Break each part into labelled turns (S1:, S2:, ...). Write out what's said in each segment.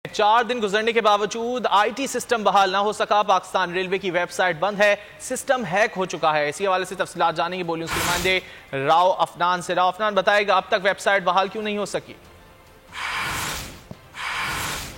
S1: 4 दिन गुजरने के बावजूद आईटी सिस्टम बहाल ना हो सका। पाकिस्तान रेलवे की वेबसाइट बंद है, सिस्टम हैक हो चुका है। इसी हवाले से तफसीलात जानेंगे बोलियों के नुमाइंदे राव अफनान से। राव अफनान, बताएगा अब तक वेबसाइट बहाल क्यों नहीं हो सकी?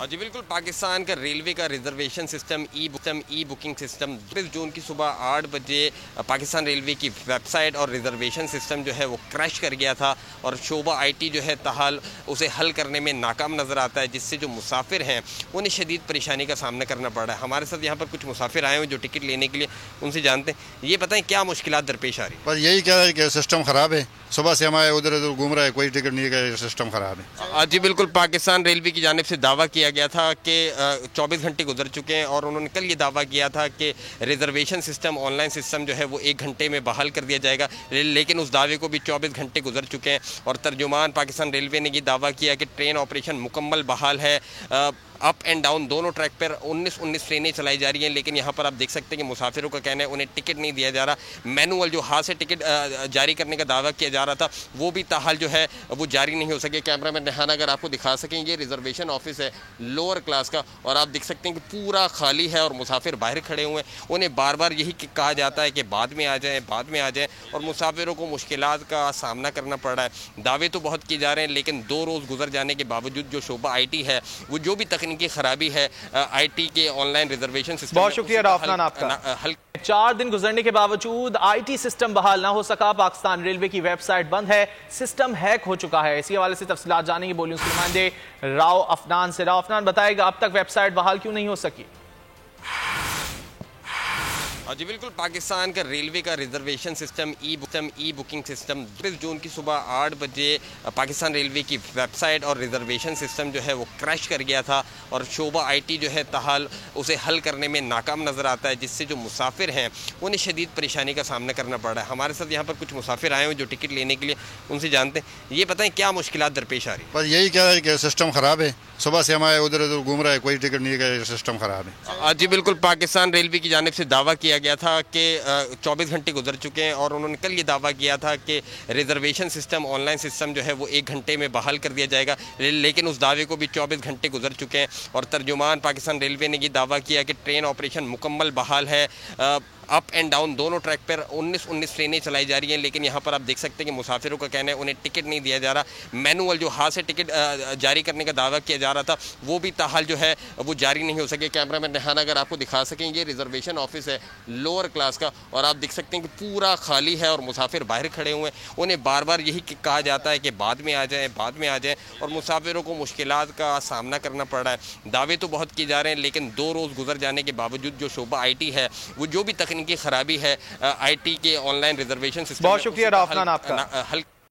S2: जी बिल्कुल, पाकिस्तान का रेलवे का रिजर्वेशन सिस्टम ई बुकिंग सिस्टम 20 जून की सुबह 8 बजे पाकिस्तान रेलवे की वेबसाइट और रिजर्वेशन सिस्टम जो है वो क्रैश कर गया था और शोबा आईटी जो है ताहाल उसे हल करने में नाकाम नज़र आता है, जिससे जो मुसाफिर हैं उन्हें शदीद परेशानी का सामना करना पड़ रहा है। हमारे साथ यहाँ पर कुछ मुसाफिर आए हुए जो टिकट लेने के लिए, उनसे जानते हैं। ये बताएं क्या मुश्किलात दरपेश आ रही है?
S3: बस यही कह रहा है कि सिस्टम ख़राब है, सुबह से हमारे उधर उधर घूम रहा है, कोई टिकट नहीं है, सिस्टम ख़राब है।
S2: जी बिल्कुल, पाकिस्तान रेलवे की जानिब से दावा किया गया था कि 24 घंटे गुजर चुके हैं और उन्होंने कल ये दावा किया था कि रिजर्वेशन सिस्टम ऑनलाइन सिस्टम जो है वो 1 घंटे में बहाल कर दिया जाएगा, लेकिन उस दावे को भी 24 घंटे गुजर चुके हैं। और तर्जुमान पाकिस्तान रेलवे ने ये दावा किया कि ट्रेन ऑपरेशन मुकम्मल बहाल है। अप एंड डाउन दोनों ट्रैक पर 19 ट्रेनें चलाई जा रही हैं, लेकिन यहाँ पर आप देख सकते हैं कि मुसाफिरों का कहना है उन्हें टिकट नहीं दिया जा रहा। मैनुअल जो हाथ से टिकट जारी करने का दावा किया जा रहा था वो भी ताहाल जो है वो जारी नहीं हो सके। कैमरा मैन रेहान अगर आपको दिखा सकें, ये रिजर्वेशन ऑफिस है लोअर क्लास का और आप देख सकते हैं कि पूरा खाली है और मुसाफिर बाहर खड़े हुए हैं। उन्हें बार बार यही कहा जाता है कि बाद में आ जाएँ, बाद में आ जाएँ, और मुसाफिरों को मुश्किलात का सामना करना पड़ रहा है। दावे तो बहुत किए जा रहे हैं, लेकिन 2 रोज़ गुजर जाने के बावजूद जो शोबा आईटी है वो जो भी तकनीकी खराबी है आईटी के ऑनलाइन रिजर्वेशन सिस्टम,
S1: बहुत शुक्रिया राफनान आपका। 4 दिन गुजरने के बावजूद आईटी सिस्टम बहाल ना हो सका। पाकिस्तान रेलवे की वेबसाइट बंद है, सिस्टम हैक हो चुका है। इसी हवाले से तफसीलात जानेंगे बोलियों के नुमाइंदे राव अफनान से। राव अफनान, बताएगा अब तक वेबसाइट बहाल क्यों नहीं हो सकी?
S2: जी बिल्कुल, पाकिस्तान का रेलवे का रिजर्वेशन सिस्टम ई बुकिंग सिस्टम 20 जून की सुबह 8 बजे पाकिस्तान रेलवे की वेबसाइट और रिजर्वेशन सिस्टम जो है वो क्रैश कर गया था और शोबा आईटी जो है ताहाल उसे हल करने में नाकाम नज़र आता है, जिससे जो मुसाफिर हैं उन्हें शदीद परेशानी का सामना करना पड़ रहा है। हमारे साथ यहाँ पर कुछ मुसाफिर आए हुए जो टिकट लेने के लिए, उनसे जानते हैं। ये बताएं क्या मुश्किलात दरपेश आ रही है?
S3: बस यही कह रहा है कि सिस्टम ख़राब है, सुबह से हमारे उधर उधर घूम रहा है, कोई टिकट नहीं है, सिस्टम ख़राब है।
S2: जी बिल्कुल, पाकिस्तान रेलवे की जानिब से दावा किया गया था कि 24 घंटे गुजर चुके हैं और उन्होंने कल ये दावा किया था कि रिजर्वेशन सिस्टम ऑनलाइन सिस्टम जो है वो 1 घंटे में बहाल कर दिया जाएगा, लेकिन उस दावे को भी 24 घंटे गुजर चुके हैं। और तर्जुमान पाकिस्तान रेलवे ने ये दावा किया कि ट्रेन ऑपरेशन मुकम्मल बहाल है। अप एंड डाउन दोनों ट्रैक पर 19 ट्रेनें चलाई जा रही हैं, लेकिन यहाँ पर आप देख सकते हैं कि मुसाफिरों का कहना है उन्हें टिकट नहीं दिया जा रहा। मैनुअल जो हाथ से टिकट जारी करने का दावा किया जा रहा था वो भी ताहाल जो है वो जारी नहीं हो सके। कैमरा मैन रेहान अगर आपको दिखा सकें, ये रिजर्वेशन ऑफिस है लोअर क्लास का और आप देख सकते हैं कि पूरा खाली है और मुसाफिर बाहर खड़े हुए हैं। उन्हें बार बार यही कहा जाता है कि बाद में आ जाएँ, बाद में आ जाएँ, और मुसाफिरों को मुश्किलात का सामना करना पड़ रहा है। दावे तो बहुत किए जा रहे हैं, लेकिन 2 रोज़ गुजर जाने के बावजूद जो शोबा आईटी है वो जो भी तकनीकी खराबी है आईटी के ऑनलाइन रिजर्वेशन सिस्टम,
S1: बहुत शुक्रिया राफनान आपका।